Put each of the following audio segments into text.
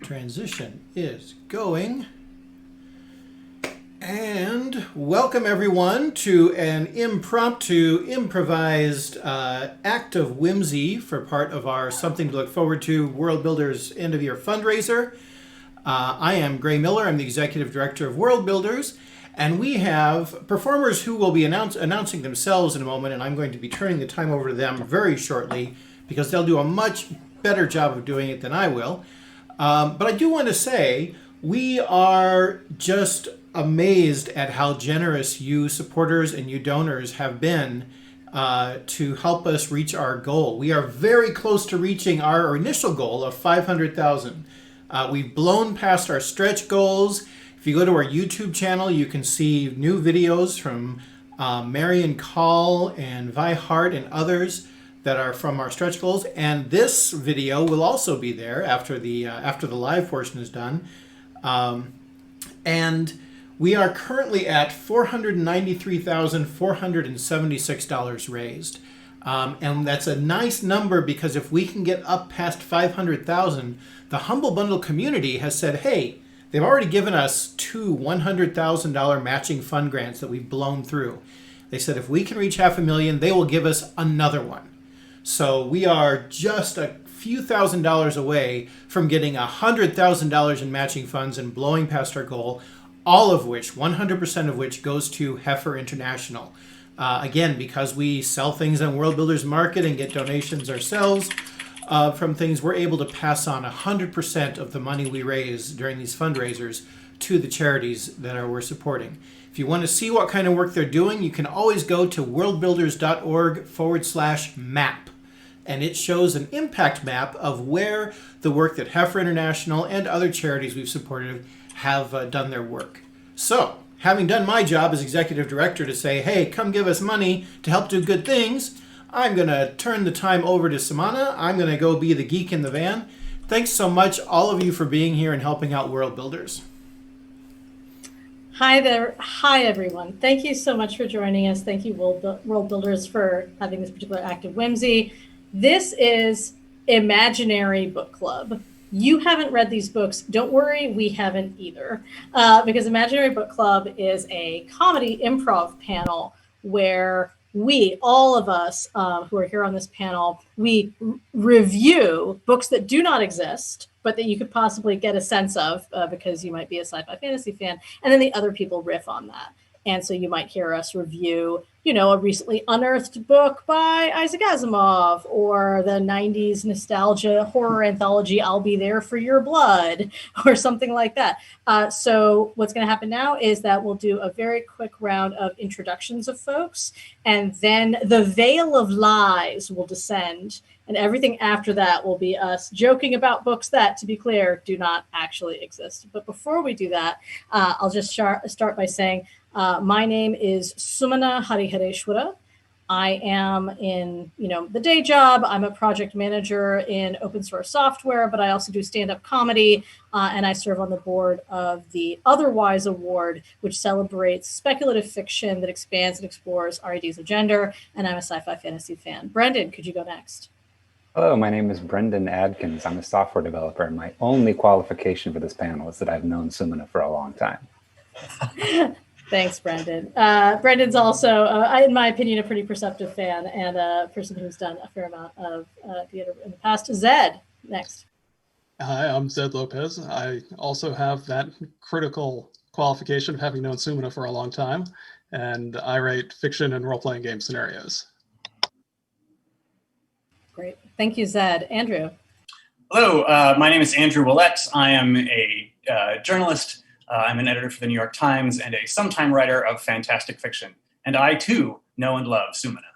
Transition is going. And welcome everyone to an impromptu, improvised act of whimsy for part of our Something to Look Forward to Worldbuilders end of year fundraiser. I am Gray Miller. I'm the Executive Director of Worldbuilders. And we have performers who will be announcing themselves in a moment, and I'm going to be turning the time over to them very shortly because they'll do a much better job of doing it than I will. But I do want to say we are just amazed at how generous you supporters and you donors have been to help us reach our goal. We are very close to reaching our initial goal of 500,000. We've blown past our stretch goals. If you go to our YouTube channel, you can see new videos from Marion Call and Vi Hart and others that are from our stretch goals. And this video will also be there after the live portion is done. And we are currently at $493,476 raised. And that's a nice number because if we can get up past 500,000, the Humble Bundle community has said, hey, they've already given us two $100,000 matching fund grants that we've blown through. They said if we can reach $500,000, they will give us another one. So we are just a few $1,000s away from getting $100,000 in matching funds and blowing past our goal, all of which, 100% of which goes to Heifer International. Again, because we sell things on Worldbuilders Market and get donations ourselves from things, we're able to pass on 100% of the money we raise during these fundraisers to the charities that we're supporting. If you want to see what kind of work they're doing, you can always go to worldbuilders.org/map. And it shows an impact map of where the work that Heifer International and other charities we've supported have done their work. So, having done my job as executive director to say, hey, come give us money to help do good things, I'm going to turn the time over to Sumana. I'm going to go be the geek in the van. Thanks so much, all of you, for being here and helping out Worldbuilders. Hi there. Hi, everyone. Thank you so much for joining us. Thank you, Worldbuilders, for having this particular act of whimsy. This is Imaginary Book Club. You haven't read these books. Don't worry, we haven't either. Because Imaginary Book Club is a comedy improv panel where we, all of us who are here on this panel, we review books that do not exist, but that you could possibly get a sense of because you might be a sci-fi fantasy fan. And then the other people riff on that. And so you might hear us review, a recently unearthed book by Isaac Asimov, or the 90s nostalgia horror anthology, I'll Be There for Your Blood, or something like that. So what's going to happen now is that we'll do a very quick round of introductions of folks, and then the veil of lies will descend. And everything after that will be us joking about books that, to be clear, do not actually exist. But before we do that, I'll just start by saying, my name is Sumana Harihareswara. I am in, the day job. I'm a project manager in open source software, but I also do stand-up comedy, and I serve on the board of the Otherwise Award, which celebrates speculative fiction that expands and explores our ideas of gender, and I'm a sci-fi fantasy fan. Brendan, could you go next? Hello, my name is Brendan Adkins. I'm a software developer, and my only qualification for this panel is that I've known Sumana for a long time. Thanks, Brendan. Brendan's also, in my opinion, a pretty perceptive fan and a person who's done a fair amount of theater in the past. Zed, next. Hi, I'm Zed Lopez. I also have that critical qualification of having known Sumana for a long time, and I write fiction and role-playing game scenarios. Great. Thank you, Zed. Andrew. Hello, my name is Andrew Willette. I am a journalist. I'm an editor for the New York Times and a sometime writer of fantastic fiction. And I, too, know and love Sumana.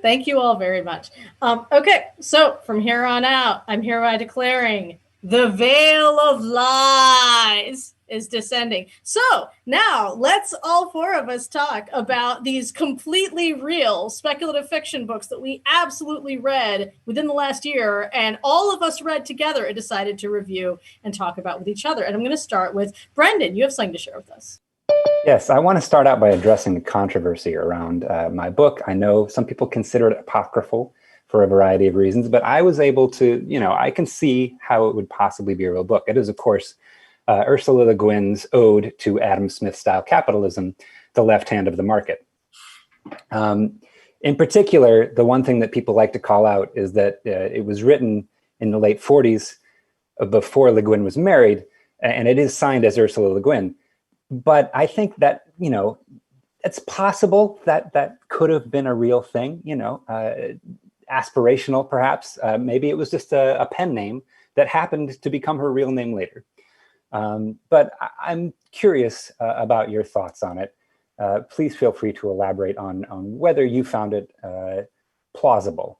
Thank you all very much. Okay, so from here on out, I'm hereby declaring the veil of lies is descending. So now let's all four of us talk about these completely real speculative fiction books that we absolutely read within the last year, and all of us read together and decided to review and talk about with each other. And I'm going to start with Brendan. You have something to share with us. Yes, I want to start out by addressing the controversy around my book. I know some people consider it apocryphal for a variety of reasons, but I was able to, I can see how it would possibly be a real book. It is, of course, Ursula Le Guin's ode to Adam Smith-style capitalism, The Left Hand of the Market. In particular, the one thing that people like to call out is that it was written in the late 40s before Le Guin was married, and it is signed as Ursula Le Guin. But I think that, it's possible that that could have been a real thing, aspirational perhaps. Maybe it was just a pen name that happened to become her real name later. But I'm curious about your thoughts on it. Please feel free to elaborate on whether you found it plausible.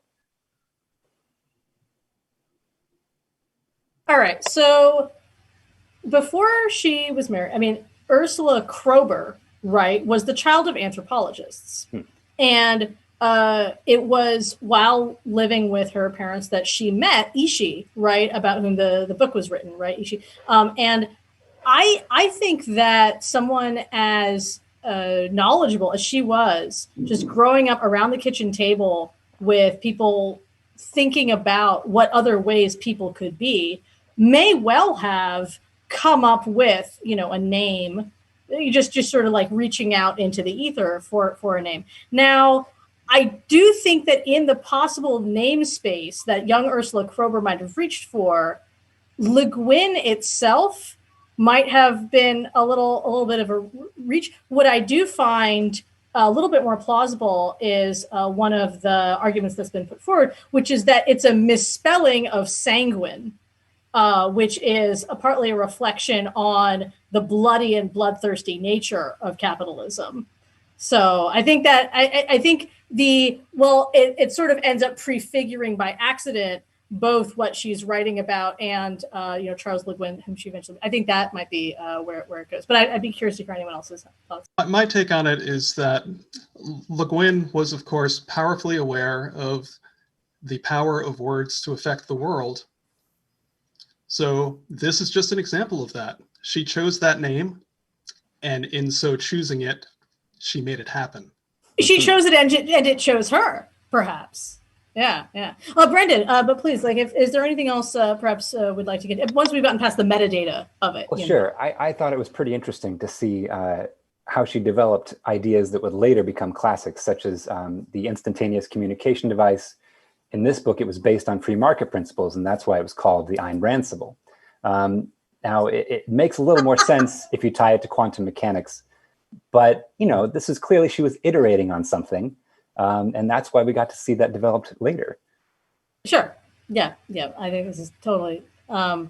All right. So before she was married, Ursula Kroeber, right, was the child of anthropologists. And it was while living with her parents that she met Ishi, right, about whom the book was written, right, Ishi. And I think that someone as knowledgeable as she was, just growing up around the kitchen table with people thinking about what other ways people could be, may well have come up with, a name. You just sort of like reaching out into the ether for a name. Now, I do think that in the possible namespace that young Ursula Kroeber might have reached for, Le Guin itself might have been a little bit of a reach. What I do find a little bit more plausible is one of the arguments that's been put forward, which is that it's a misspelling of sanguine, which is partly a reflection on the bloody and bloodthirsty nature of capitalism. So I think that I think it sort of ends up prefiguring by accident both what she's writing about and Charles Le Guin, whom she eventually. I think that might be where it goes. But I'd be curious to hear anyone else's thoughts. My take on it is that Le Guin was, of course, powerfully aware of the power of words to affect the world. So this is just an example of that. She chose that name, and in so choosing it, she made it happen. She chose it, and it chose her, perhaps. Yeah. Brendan, but please, is there anything else perhaps we'd like to get once we've gotten past the metadata of it? Well, sure. I thought it was pretty interesting to see how she developed ideas that would later become classics, such as the instantaneous communication device. In this book, it was based on free market principles, and that's why it was called the Ayn Ransible. Now, it makes a little more sense if you tie it to quantum mechanics, but this is clearly she was iterating on something. And that's why we got to see that developed later. Sure. Yeah. I think this is totally. I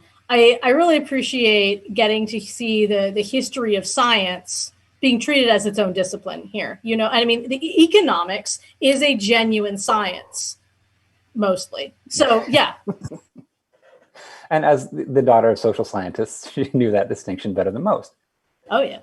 really appreciate getting to see the history of science being treated as its own discipline here. The economics is a genuine science, mostly. So yeah. And as the daughter of social scientists, she knew that distinction better than most. Oh yeah.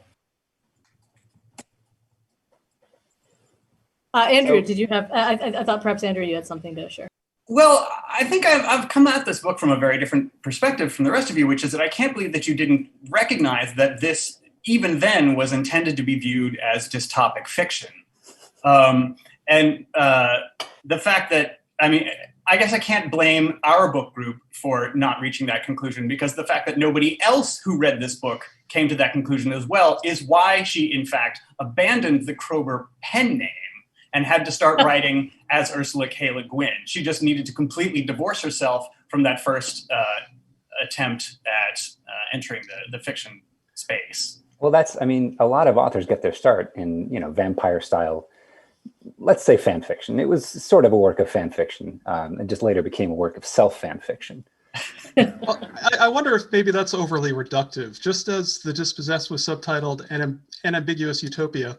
Andrew, did you have? I thought perhaps Andrew, you had something to share. Well, I think I've come at this book from a very different perspective from the rest of you, which is that I can't believe that you didn't recognize that this, even then, was intended to be viewed as dystopic fiction. And the fact that, I guess I can't blame our book group for not reaching that conclusion, because the fact that nobody else who read this book came to that conclusion as well is why she, in fact, abandoned the Kroeber pen name and had to start writing as Ursula K. Le Guin. She just needed to completely divorce herself from that first attempt at entering the fiction space. Well, a lot of authors get their start in, vampire style, let's say fan fiction. It was sort of a work of fan fiction, and just later became a work of self-fan fiction. Well, I wonder if maybe that's overly reductive. Just as The Dispossessed was subtitled An Ambiguous Utopia,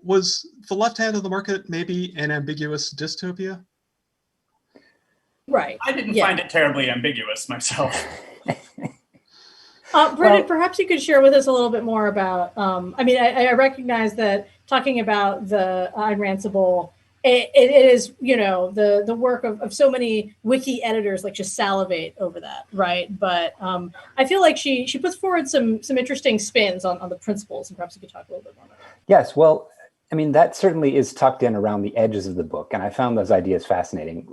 was The Left Hand of the Market maybe an ambiguous dystopia? Right. I didn't find it terribly ambiguous myself. Brendan, perhaps you could share with us a little bit more about, I recognize that talking about the Ayn Ransible, it is, the work of so many wiki editors just salivate over that, right? But I feel like she puts forward some interesting spins on the principles, and perhaps you could talk a little bit more about that. Yes, well, that certainly is tucked in around the edges of the book, and I found those ideas fascinating.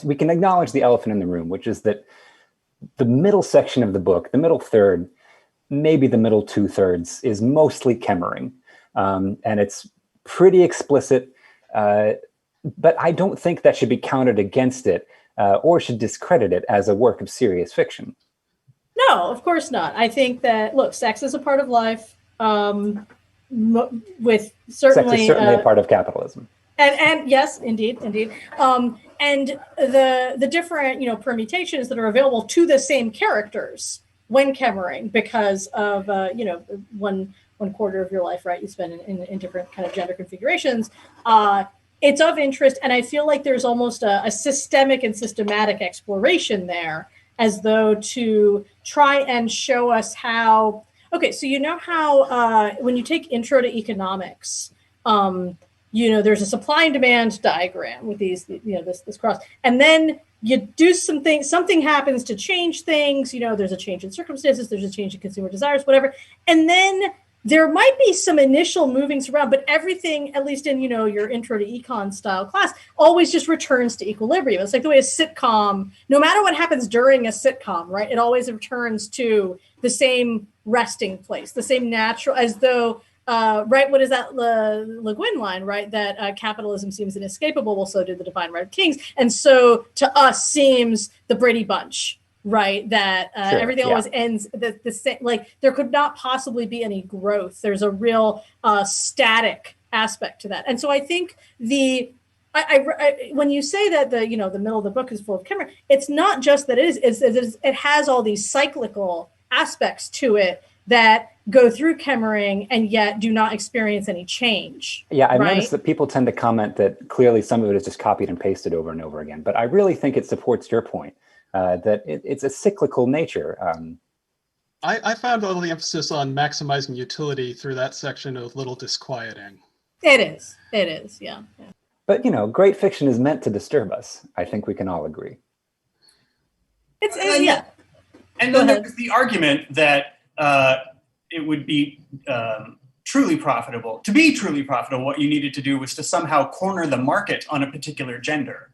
we can acknowledge the elephant in the room, which is that the middle section of the book, the middle third, maybe the middle 2/3, is mostly Kemmering. And it's pretty explicit, but I don't think that should be counted against it or should discredit it as a work of serious fiction. No, of course not. I think that, look, sex is a part of life, with certainly... Sex is certainly a part of capitalism. And yes, indeed. And the different, permutations that are available to the same characters when Kemmering, because of, one quarter of your life, right, you spend in different kind of gender configurations. It's of interest, and I feel like there's almost a systemic and systematic exploration there, as though to try and show us how, okay, so how when you take Intro to Economics, there's a supply and demand diagram with these, this cross, and then you do something happens to change things, there's a change in circumstances, there's a change in consumer desires, whatever, and then there might be some initial movings around, but everything, at least in, your Intro to Econ style class, always just returns to equilibrium. It's like the way a sitcom, no matter what happens during a sitcom, right, it always returns to the same resting place, the same natural, as though, right, what is that Le Guin line, right, that capitalism seems inescapable, well, so do the divine right of kings, and so to us seems the Brady Bunch, right, that Sure, everything always ends the same, like there could not possibly be any growth. There's a real static aspect to that. And so I think when you say that the middle of the book is full of Kemmering, it's not just that it has all these cyclical aspects to it that go through Kemmering and yet do not experience any change. Yeah, I've right? noticed that people tend to comment that clearly some of it is just copied and pasted over and over again. But I really think it supports your point. That it's a cyclical nature. I found all the emphasis on maximizing utility through that section a little disquieting. It is, yeah. But, great fiction is meant to disturb us. I think we can all agree. Yeah. And then there's the argument that it would be truly profitable. To be truly profitable, what you needed to do was to somehow corner the market on a particular gender.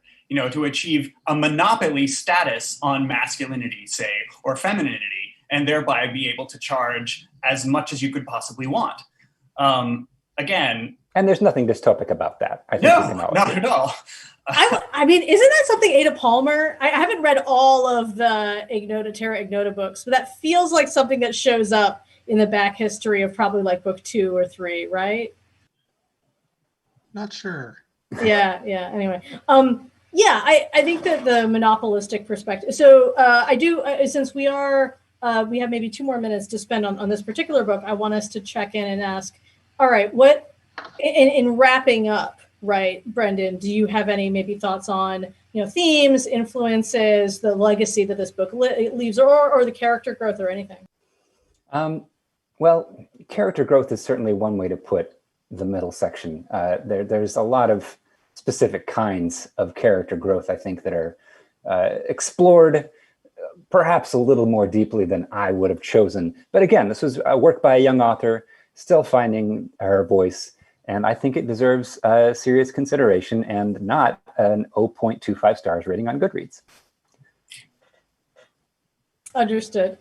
To achieve a monopoly status on masculinity, say, or femininity, and thereby be able to charge as much as you could possibly want. Again. And there's nothing dystopic about that. I think we can all not agree. at all. I mean, isn't that something Ada Palmer? I haven't read all of the Terra Ignota books, but that feels like something that shows up in the back history of probably like book 2 or 3, right? Not sure. Yeah. Anyway. Yeah, I think that the monopolistic perspective. So I do, since we have maybe 2 more minutes to spend on this particular book, I want us to check in and ask, all right, what, in wrapping up, right, Brendan, do you have any maybe thoughts on, themes, influences, the legacy that this book leaves, or the character growth or anything? Well, character growth is certainly one way to put the middle section. There's a lot of specific kinds of character growth, I think, that are explored perhaps a little more deeply than I would have chosen. But again, this was a work by a young author, still finding her voice, and I think it deserves serious consideration and not an 0.25 stars rating on Goodreads. Understood.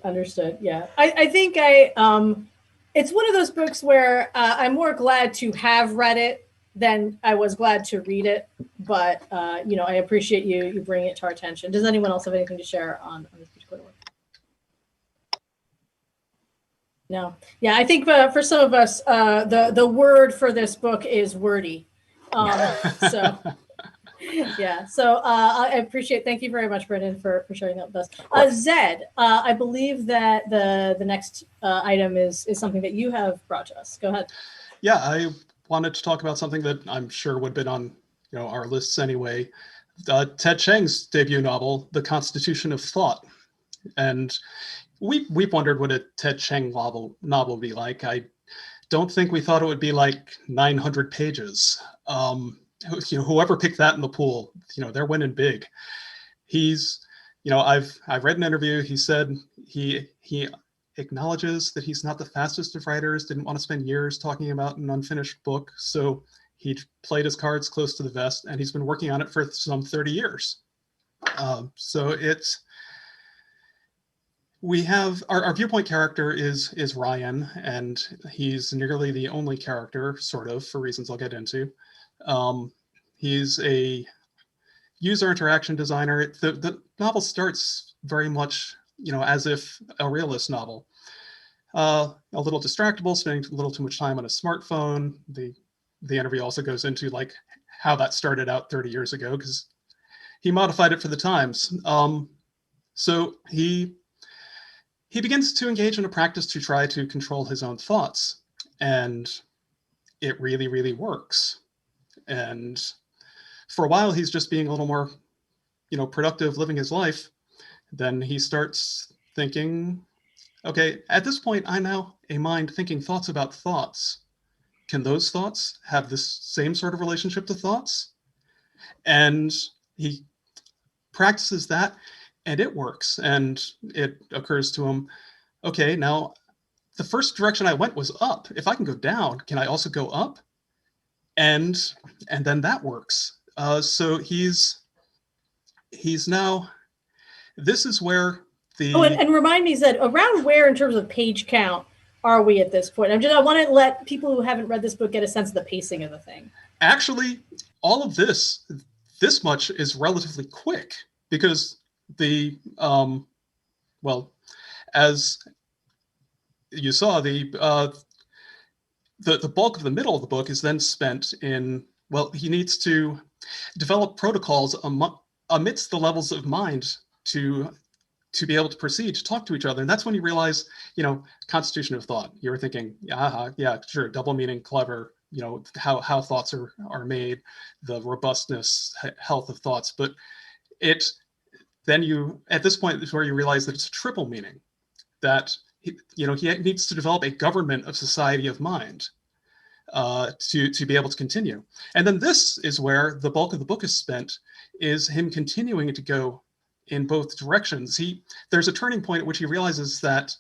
Yeah, I think it's one of those books where I'm more glad to have read it than I was glad to read it. But I appreciate you bringing it to our attention. Does anyone else have anything to share on this particular one? No. Yeah, I think for some of us, the word for this book is wordy. So. Yeah, so I appreciate. Thank you very much, Brendan, for sharing that with us. Zed, I believe that the next item is something that you have brought to us. Go ahead. Yeah, I wanted to talk about something that I'm sure would have been on our lists anyway. Ted Chang's debut novel, The Constitution of Thought, and we've wondered what a Ted Chang novel would be like. I don't think we thought it would be like 900 pages. Whoever picked that in the pool, they're winning big. He's, I've read an interview. He said he acknowledges that he's not the fastest of writers, didn't want to spend years talking about an unfinished book. So he played his cards close to the vest, and he's been working on it for some 30 years. So it's, we have our viewpoint character is Ryan, and he's nearly the only character, sort of, for reasons I'll get into. He's a user interaction designer. The novel starts very much, as if a realist novel. A little distractible, spending a little too much time on a smartphone. The interview also goes into like how that started out 30 years ago, because he modified it for the times. So he begins to engage in a practice to try to control his own thoughts, and it really, really works. And for a while, he's just being a little more, productive, living his life. Then he starts thinking, okay, at this point, I'm now a mind thinking thoughts about thoughts. Can those thoughts have this same sort of relationship to thoughts? And he practices that, and it works. And it occurs to him, okay, now the first direction I went was up. If I can go down, can I also go up? And then that works. So he's now, this is where the... Oh, and remind me, Zed, around where in terms of page count are we at this point? I want to let people who haven't read this book get a sense of the pacing of the thing. Actually, all of this much is relatively quick, because the as you saw, the bulk of the middle of the book is then spent in, he needs to develop protocols amidst the levels of mind to be able to proceed to talk to each other. And that's when you realize, constitution of thought. You were thinking, yeah, sure, double meaning, clever, how thoughts are made, the robustness, health of thoughts. But at this point is where you realize that it's a triple meaning, that he needs to develop a government of society of mind to be able to continue. And then this is where the bulk of the book is spent, is him continuing to go in both directions. There's a turning point at which he realizes that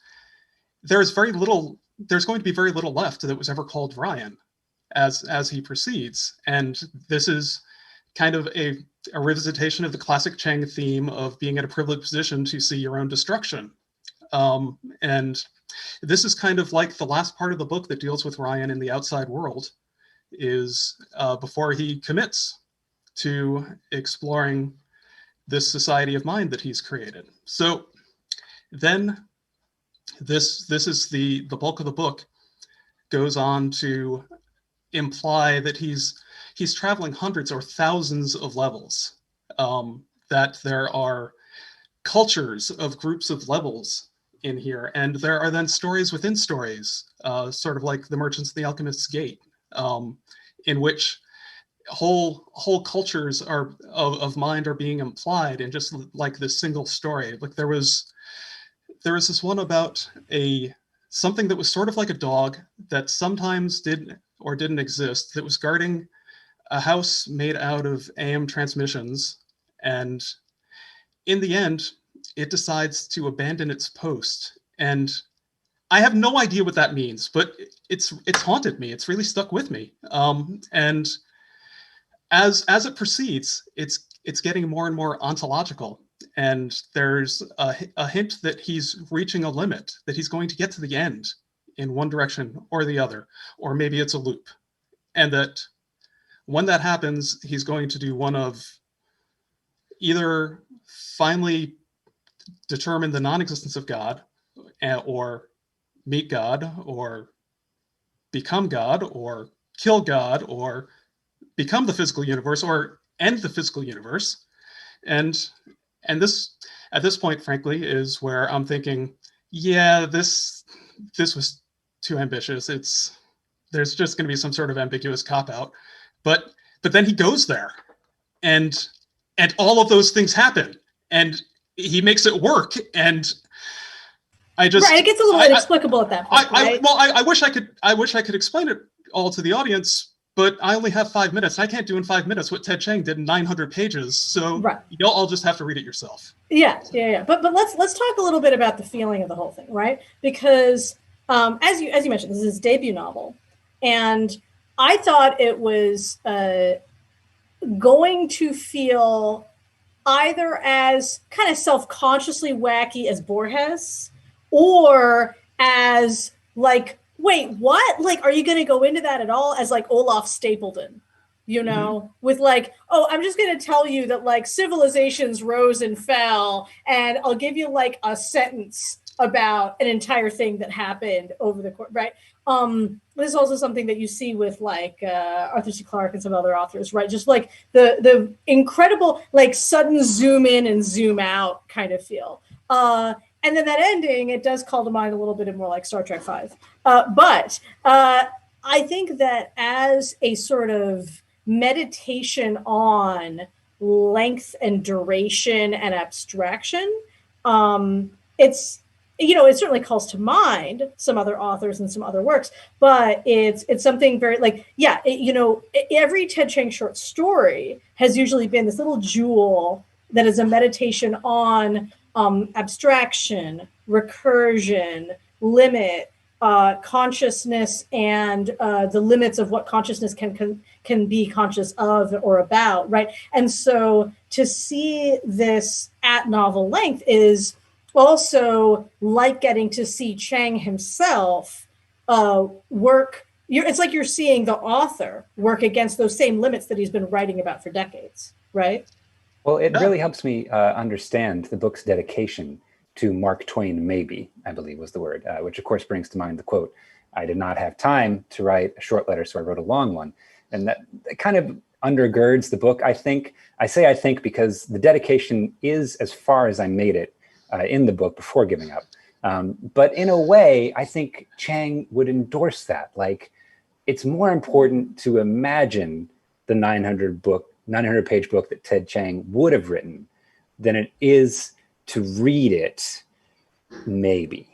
there's going to be very little left that was ever called Ryan as he proceeds. And this is kind of a revisitation of the classic Chang theme of being in a privileged position to see your own destruction. And this is kind of like the last part of the book that deals with Ryan in the outside world, is before he commits to exploring this society of mind that he's created. So then this is the bulk of the book goes on to imply that he's traveling hundreds or thousands of levels, that there are cultures of groups of levels in here, and there are then stories within stories, sort of like the Merchants of the Alchemist's Gate, in which whole cultures of mind are being implied in just like this single story. Like there was this one about something that was sort of like a dog that sometimes did or didn't exist, that was guarding a house made out of AM transmissions, and in the end it decides to abandon its post. And I have no idea what that means, but it's haunted me. It's really stuck with me. And as it proceeds, it's getting more and more ontological. And there's a hint that he's reaching a limit, that he's going to get to the end in one direction or the other, or maybe it's a loop. And that when that happens, he's going to do one of either finally determine the non-existence of God, or meet God, or become God, or kill God, or become the physical universe, or end the physical universe. And this, at this point, frankly, is where I'm thinking, yeah, this was too ambitious. There's just going to be some sort of ambiguous cop-out. But then he goes there, and all of those things happen, and he makes it work. And I just right, it gets a little inexplicable at that point. I wish I could explain it all to the audience, but I only have 5 minutes. I can't do in 5 minutes what Ted Chang did in 900 pages. So right. You'll all just have to read it yourself. Yeah. But let's talk a little bit about the feeling of the whole thing, right? Because as you mentioned, this is his debut novel, and I thought it was going to feel either as kind of self-consciously wacky as Borges, or as like, wait, what? Like, are you going to go into that at all? As like Olaf Stapledon, you know, with like, oh, I'm just going to tell you that like civilizations rose and fell, and I'll give you like a sentence about an entire thing that happened over the course, right? This is also something that you see with like Arthur C. Clarke and some other authors, right? Just like the incredible like sudden zoom in and zoom out kind of feel. And then that ending, it does call to mind a little bit of more like Star Trek V. But I think that as a sort of meditation on length and duration and abstraction, it's, you know, it certainly calls to mind some other authors and some other works, but it's something very like, yeah, you know, every Ted Chiang short story has usually been this little jewel that is a meditation on abstraction, recursion, limit, consciousness, and the limits of what consciousness can be conscious of or about, right? And so to see this at novel length is also like getting to see Chang himself work. It's like you're seeing the author work against those same limits that he's been writing about for decades, right? Well, it really helps me understand the book's dedication to Mark Twain, maybe, I believe was the word, which of course brings to mind the quote, "I did not have time to write a short letter, so I wrote a long one." And that kind of undergirds the book, I think. I think because the dedication is as far as I made it in the book before giving up. But in a way, I think Chang would endorse that. Like, it's more important to imagine the 900-page book that Ted Chiang would have written than it is to read it, maybe.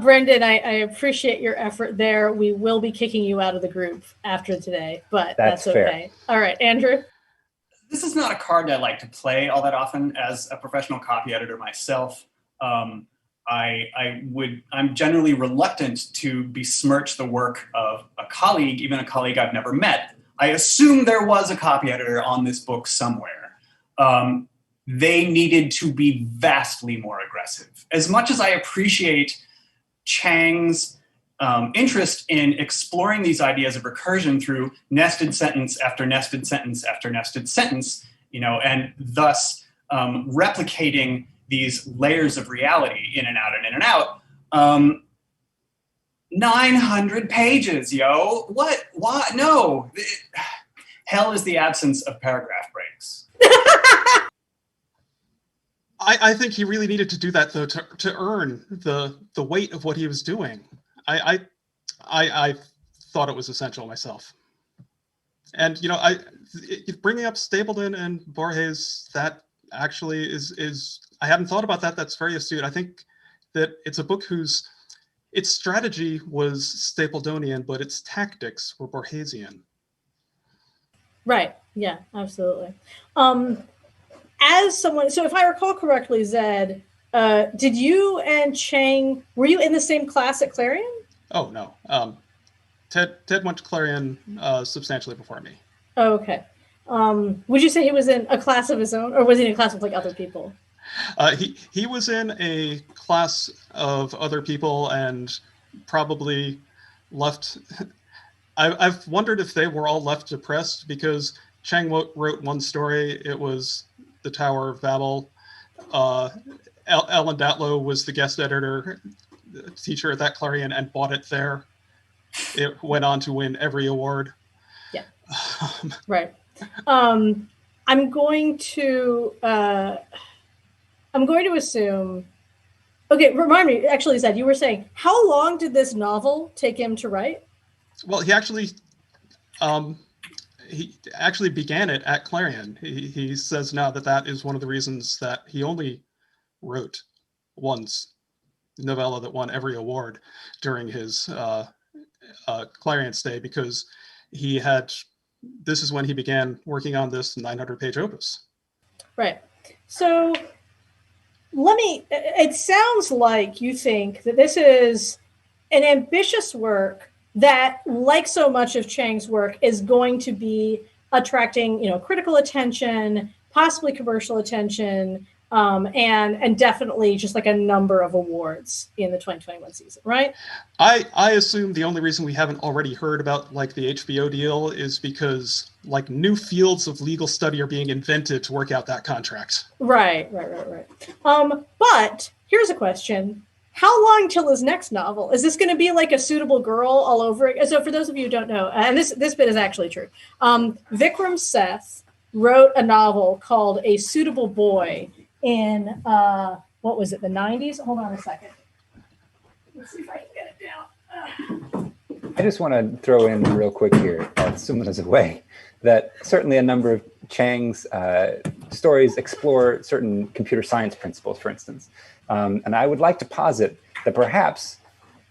Brendan, I appreciate your effort there. We will be kicking you out of the group after today, but that's okay. Fair. All right, Andrew? This is not a card I like to play all that often as a professional copy editor myself. I'm generally reluctant to besmirch the work of a colleague, even a colleague I've never met. I assume there was a copy editor on this book somewhere. They needed to be vastly more aggressive. As much as I appreciate Chang's interest in exploring these ideas of recursion through nested sentence after nested sentence after nested sentence, you know, and thus replicating these layers of reality in and out and in and out. 900 pages, yo. What? No. Hell is the absence of paragraph breaks. I think he really needed to do that, though, to earn the weight of what he was doing. I thought it was essential myself. And, you know, bringing up Stapledon and Borges, that actually is I hadn't thought about that. That's very astute. I think that it's a book whose its strategy was Stapledonian, but its tactics were Borgesian. Right. Yeah, absolutely. As someone, so if I recall correctly, Zed, did you and Chang, were you in the same class at Clarion? Oh, no. Ted went to Clarion substantially before me. Oh, okay. Would you say he was in a class of his own, or was he in a class with like other people? He was in a class of other people and probably left. I've wondered if they were all left depressed because Chang wrote one story. It was The Tower of Babel. Ellen Datlow was the guest editor, teacher at that Clarion, and bought it there. It went on to win every award. Yeah. Right. I'm going to assume. Okay, remind me. Actually, Zed, you were saying how long did this novel take him to write? Well, he actually began it at Clarion. He says now that is one of the reasons that he only wrote once novella that won every award during his Clarion stay, because this is when he began working on this 900-page opus. Right. So it sounds like you think that this is an ambitious work that, like so much of Chang's work, is going to be attracting, critical attention, possibly commercial attention, and definitely just like a number of awards in the 2021 season, right? I assume the only reason we haven't already heard about like the HBO deal is because like new fields of legal study are being invented to work out that contract. Right. But here's a question. How long till his next novel? Is this going to be like A Suitable Girl all over again? So for those of you who don't know, and this bit is actually true, Vikram Seth wrote a novel called A Suitable Boy in, what was it, the 90s? Hold on a second. Let's see if I can get it down. I just want to throw in real quick here, while Sumana's away, that certainly a number of Chang's stories explore certain computer science principles, for instance. And I would like to posit that perhaps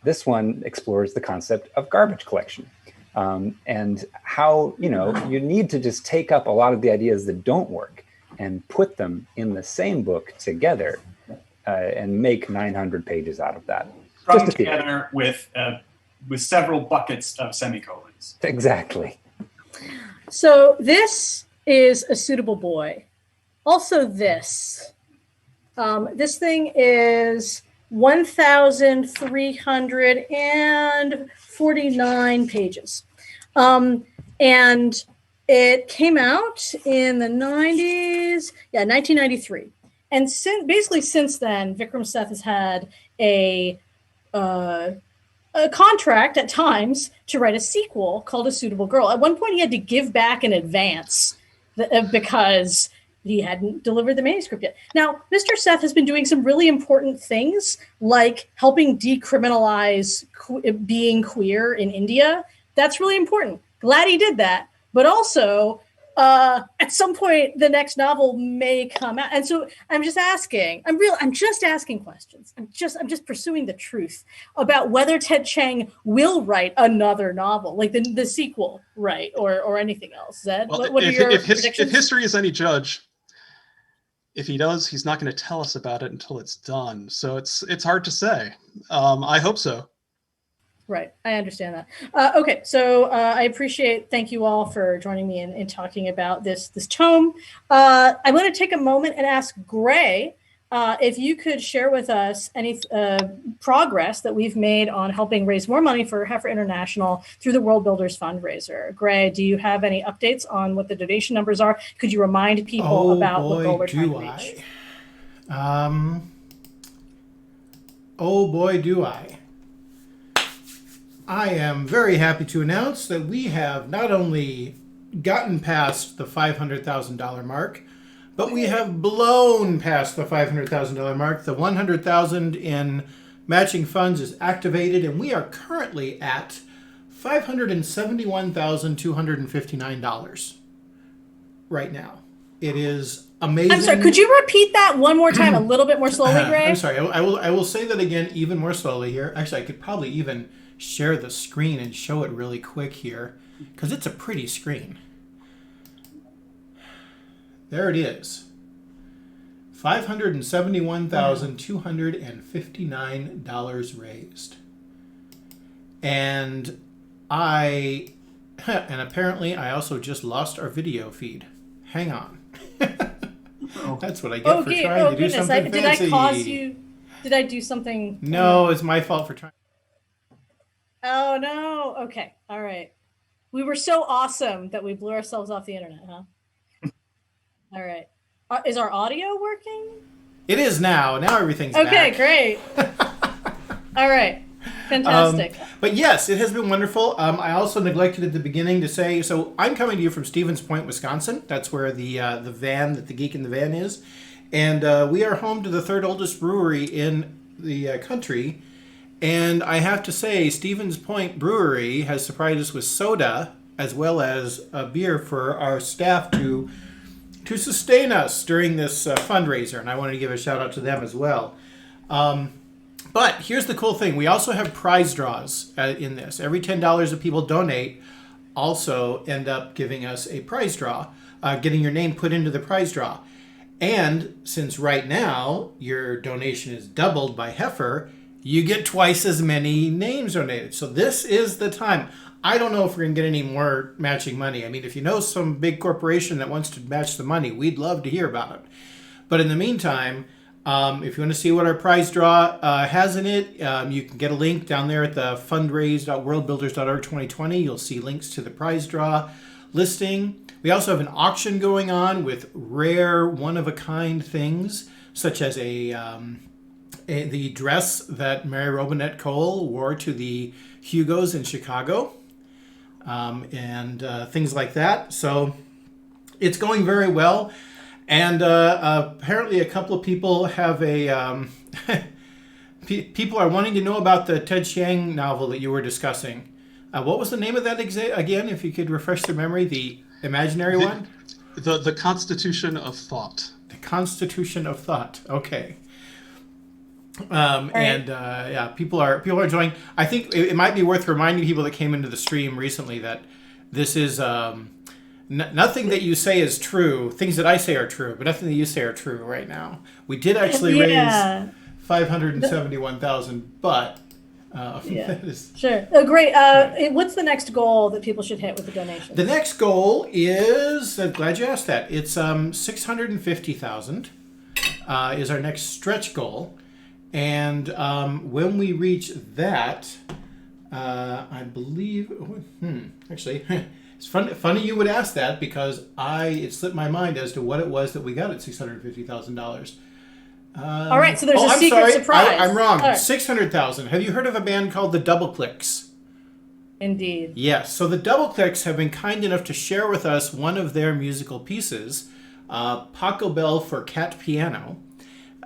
this one explores the concept of garbage collection, and how, you need to just take up a lot of the ideas that don't work and put them in the same book together, and make 900 pages out of that. Strung together with several buckets of semicolons. Exactly. So this is A Suitable Boy. Also this. This thing is 1,349 pages. And it came out in the 90s, 1993. And since then, Vikram Seth has had a contract at times to write a sequel called A Suitable Girl. At one point, he had to give back in advance because he hadn't delivered the manuscript yet. Now, Mr. Seth has been doing some really important things, like helping decriminalize being queer in India. That's really important. Glad he did that. But also, at some point, the next novel may come out. And so I'm just asking, I'm just asking questions. I'm just pursuing the truth about whether Ted Chang will write another novel, like the sequel, right? Or anything else. Zed, Well, what are your if predictions? history is any judge, if he does, he's not going to tell us about it until it's done. So it's hard to say. I hope so. Right. I understand that. Okay. So thank you all for joining me in talking about this tome. I'm going to take a moment and ask Gray if you could share with us any progress that we've made on helping raise more money for Heifer International through the Worldbuilders fundraiser. Gray, do you have any updates on what the donation numbers are? Could you remind people about what goal we're trying to reach? Oh boy, do I. I am very happy to announce that we have not only gotten past the $500,000 mark, but we have blown past the $500,000 mark. The $100,000 in matching funds is activated, and we are currently at $571,259 right now. It is amazing. I'm sorry, could you repeat that one more time, a little bit more slowly, Gray? I'm sorry, I will say that again even more slowly here. Actually, I could probably even share the screen and show it really quick here, because it's a pretty screen. There it is. $571,259 raised. And apparently I also just lost our video feed. Hang on. That's what I get for trying to do something fancy. Did I cause you? Did I do something? No, it's my fault for trying. Oh, no. Okay. All right. We were so awesome that we blew ourselves off the internet, huh? All right. Is our audio working? It is now. Now everything's back. Okay, great. All right. Fantastic. But yes, it has been wonderful. I also neglected at the beginning to say, so I'm coming to you from Stevens Point, Wisconsin. That's where the van, that the Geek in the Van is. And we are home to the third oldest brewery in the country. And I have to say, Stevens Point Brewery has surprised us with soda as well as a beer for our staff to sustain us during this fundraiser. And I wanted to give a shout out to them as well. But here's the cool thing. We also have prize draws in this. Every $10 that people donate also end up giving us a prize draw, getting your name put into the prize draw. And since right now your donation is doubled by Heifer, you get twice as many names donated. So this is the time. I don't know if we're going to get any more matching money. I mean, if you know some big corporation that wants to match the money, we'd love to hear about it. But in the meantime, if you want to see what our prize draw has in it, you can get a link down there at the fundraise.worldbuilders.org 2020. You'll see links to the prize draw listing. We also have an auction going on with rare, one-of-a-kind things, such as the dress that Mary Robinette Cole wore to the Hugos in Chicago, and things like that. So it's going very well. And apparently a couple of people have people are wanting to know about the Ted Chiang novel that you were discussing. What was the name of that again, if you could refresh their memory? The imaginary one? The Constitution of Thought. The Constitution of Thought. Okay. People are enjoying. I think it might be worth reminding people that came into the stream recently that this is nothing that you say is true. Things that I say are true, but nothing that you say are true right now. We did actually raise $571,000, but that is... Sure. Oh, great. What's the next goal that people should hit with the donation? The next goal is, I'm glad you asked that. It's $650,000 is our next stretch goal. And when we reach that, I believe, actually, it's funny you would ask that, because it slipped my mind as to what it was that we got at $650,000. All right, so there's a secret surprise. I'm wrong. Right. $600,000. Have you heard of a band called the Double Clicks? Indeed. Yes. So the Double Clicks have been kind enough to share with us one of their musical pieces, Paco Bell for Cat Piano.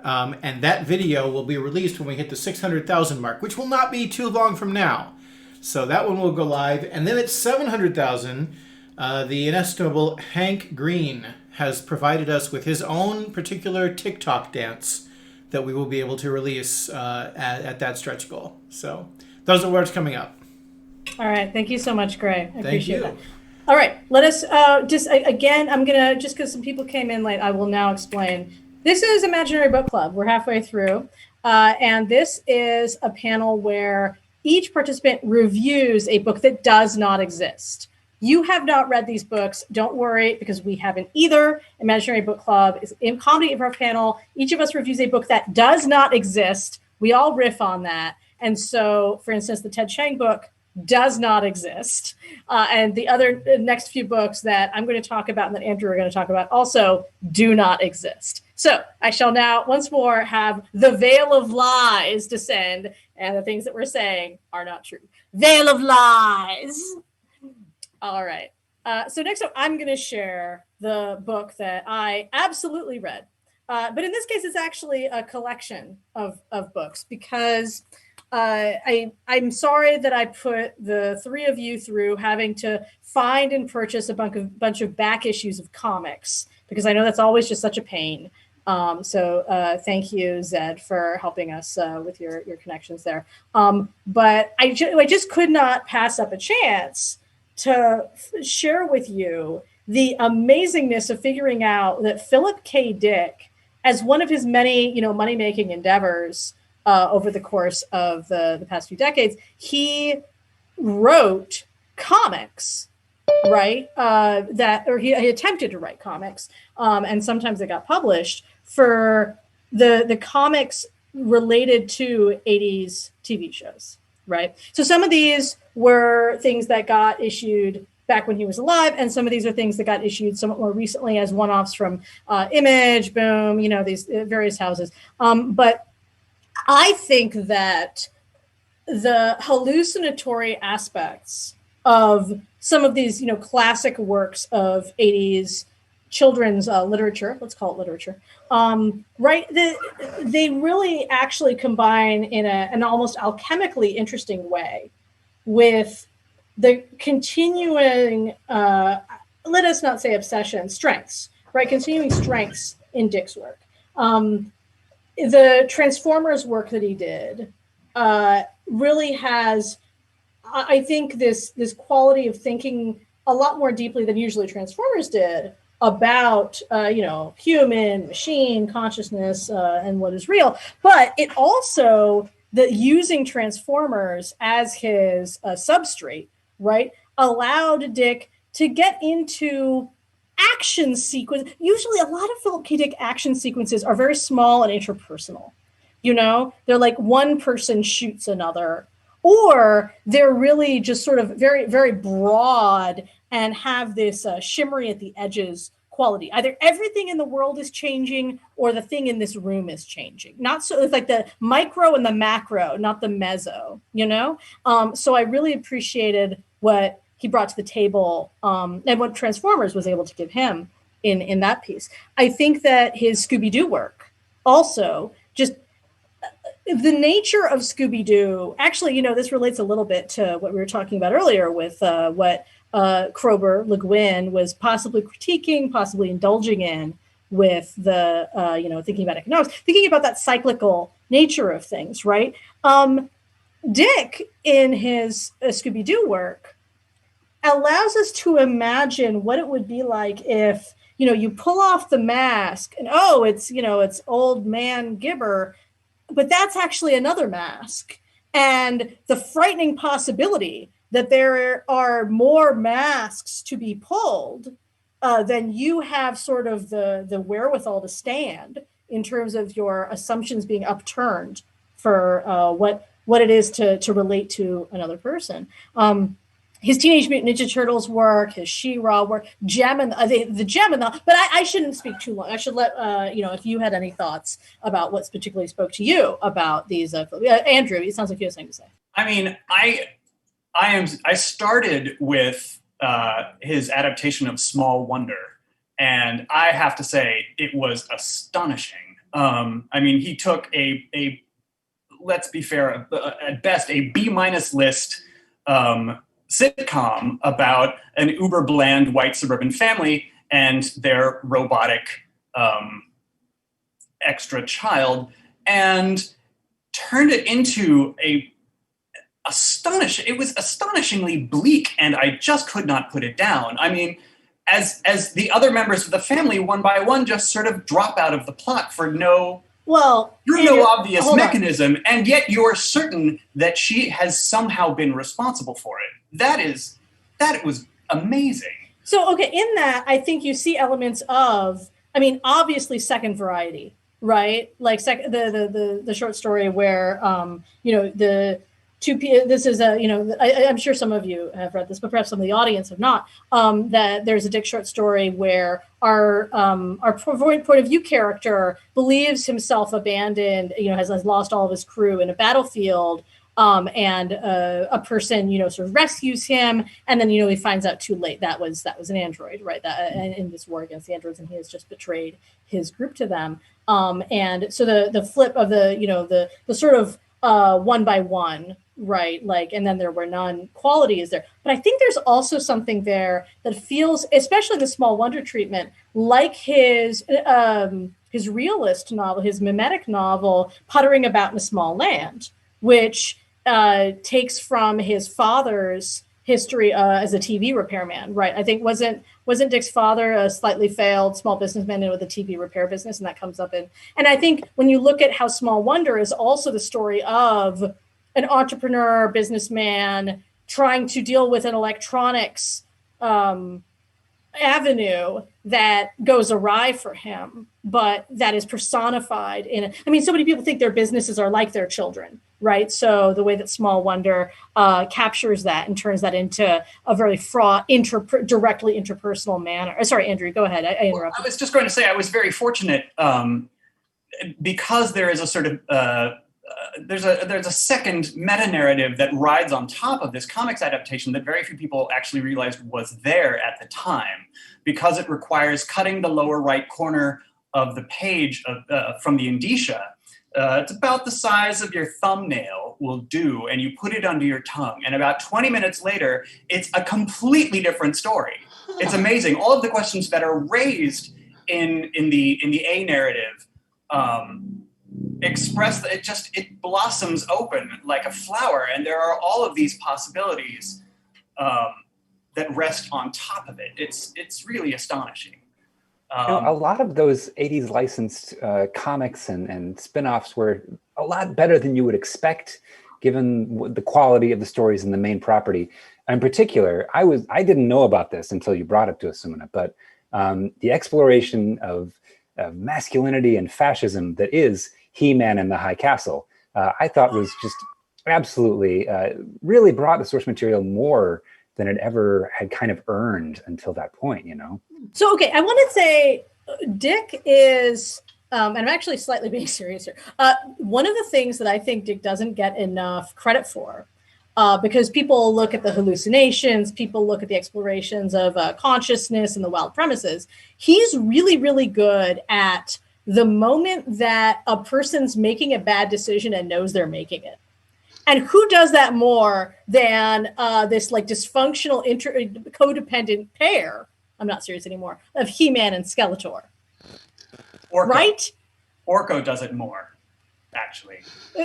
And that video will be released when we hit the 600,000 mark, which will not be too long from now. So that one will go live. And then at 700,000, the inestimable Hank Green has provided us with his own particular TikTok dance that we will be able to release at that stretch goal. So those are what's coming up. All right. Thank you so much, Gray. I appreciate that. you. All right. Let us again, I'm going to, just because some people came in late, I will now explain. This is Imaginary Book Club. We're halfway through. And this is a panel where each participant reviews a book that does not exist. You have not read these books. Don't worry, because we haven't either. Imaginary Book Club is a comedy improv panel. Each of us reviews a book that does not exist. We all riff on that. And so, for instance, the Ted Chiang book does not exist. And the next few books that I'm going to talk about and that Andrew are going to talk about also do not exist. So I shall now once more have the veil of lies descend, and the things that we're saying are not true. Veil of lies. All right. So next up, I'm going to share the book that I absolutely read. But in this case, it's actually a collection of books, because I'm sorry that I put the three of you through having to find and purchase a bunch of back issues of comics, because I know that's always just such a pain. So thank you, Zed, for helping us with your connections there. But I just could not pass up a chance to share with you the amazingness of figuring out that Philip K. Dick, as one of his many, money-making endeavors over the course of the past few decades, he wrote comics, right? He attempted to write comics, and sometimes they got published for the comics related to 80s TV shows, right? So some of these were things that got issued back when he was alive, and some of these are things that got issued somewhat more recently as one-offs from Image, Boom, these various houses. But I think that the hallucinatory aspects of some of these, classic works of 80s children's literature, let's call it literature, right? They really actually combine in an almost alchemically interesting way with the continuing, let us not say obsession, strengths, right? Continuing strengths in Dick's work. The Transformers work that he did really has, I think, this quality of thinking a lot more deeply than usually Transformers did about, human, machine, consciousness, and what is real. But it also, using Transformers as his substrate, right, allowed Dick to get into action sequence. Usually a lot of Philip K. Dick action sequences are very small and interpersonal. You know, they're like one person shoots another, or they're really just sort of very, very broad and have this shimmery at the edges quality. Either everything in the world is changing or the thing in this room is changing. Not so, it's like the micro and the macro, not the meso, you know? So I really appreciated what he brought to the table and what Transformers was able to give him in that piece. I think that his Scooby-Doo work also just the nature of Scooby-Doo, actually, you know, this relates a little bit to what we were talking about earlier with what Kroeber, Le Guin was possibly critiquing, possibly indulging in with the, you know, thinking about economics, thinking about that cyclical nature of things, right? Dick, in his Scooby-Doo work, allows us to imagine what it would be like if, you know, you pull off the mask and, oh, it's, you know, it's old man Gibber, but that's actually another mask. And the frightening possibility that there are more masks to be pulled than you have sort of the wherewithal to stand in terms of your assumptions being upturned for what it is to relate to another person. His Teenage Mutant Ninja Turtles work, his She-Ra work, Gem and the Gem and the. But I shouldn't speak too long. I should let you know, if you had any thoughts about what's particularly spoke to you about these. Andrew, it sounds like you have something to say. I mean, I started with his adaptation of Small Wonder, and I have to say it was astonishing. I mean, he took a let's be fair, at best a B- list. Sitcom about an uber bland white suburban family and their robotic extra child, and turned it into it was astonishingly bleak, and I just could not put it down. I mean, as the other members of the family, one by one, just sort of drop out of the plot for no obvious mechanism, and yet you're certain that she has somehow been responsible for it. That was amazing. So, okay, in that, I think you see elements of, I mean, obviously Second Variety, right? Like the short story where, you know, this is a, you know, I'm sure some of you have read this, but perhaps some of the audience have not, that there's a Dick short story where our point of view character believes himself abandoned, you know, has lost all of his crew in a battlefield, and a person, you know, sort of rescues him, and then, you know, he finds out too late that was an android, right? That in this war against the androids, and he has just betrayed his group to them. And so the flip of the, you know, the sort of one by one, right? Like, and then there were none quality is there. But I think there's also something there that feels, especially the Small Wonder treatment, like his realist novel, his mimetic novel, Puttering About in a Small Land, which takes from his father's history as a TV repairman, right? I think wasn't Dick's father a slightly failed small businessman with a TV repair business, and that comes up in. And I think when you look at how Small Wonder is also the story of an entrepreneur, businessman trying to deal with an electronics avenue that goes awry for him, but that is personified in. I mean, so many people think their businesses are like their children, right? So the way that Small Wonder captures that and turns that into a very fraught, directly interpersonal manner. Sorry, Andrew, go ahead. I interrupted. Well, I was just going to say I was very fortunate because there is a sort of there's a second meta narrative that rides on top of this comics adaptation that very few people actually realized was there at the time, because it requires cutting the lower right corner of the page from the indicia. It's about the size of your thumbnail will do, and you put it under your tongue. And about 20 minutes later, it's a completely different story. It's amazing. All of the questions that are raised in the A narrative express that it blossoms open like a flower, and there are all of these possibilities that rest on top of it. It's really astonishing. A lot of those 80s licensed comics and spin-offs were a lot better than you would expect, given the quality of the stories in the main property. In particular, I didn't know about this until you brought it to us, Sumana, but the exploration of masculinity and fascism that is He-Man and the High Castle, I thought was just absolutely really brought the source material more than it ever had kind of earned until that point, you know? So, okay, I want to say Dick is, and I'm actually slightly being serious here. One of the things that I think Dick doesn't get enough credit for, because people look at the hallucinations, people look at the explorations of consciousness and the wild premises. He's really, really good at the moment that a person's making a bad decision and knows they're making it. And who does that more than this like dysfunctional codependent pair? I'm not serious anymore, of He-Man and Skeletor. Orko. Right? Orko does it more, actually.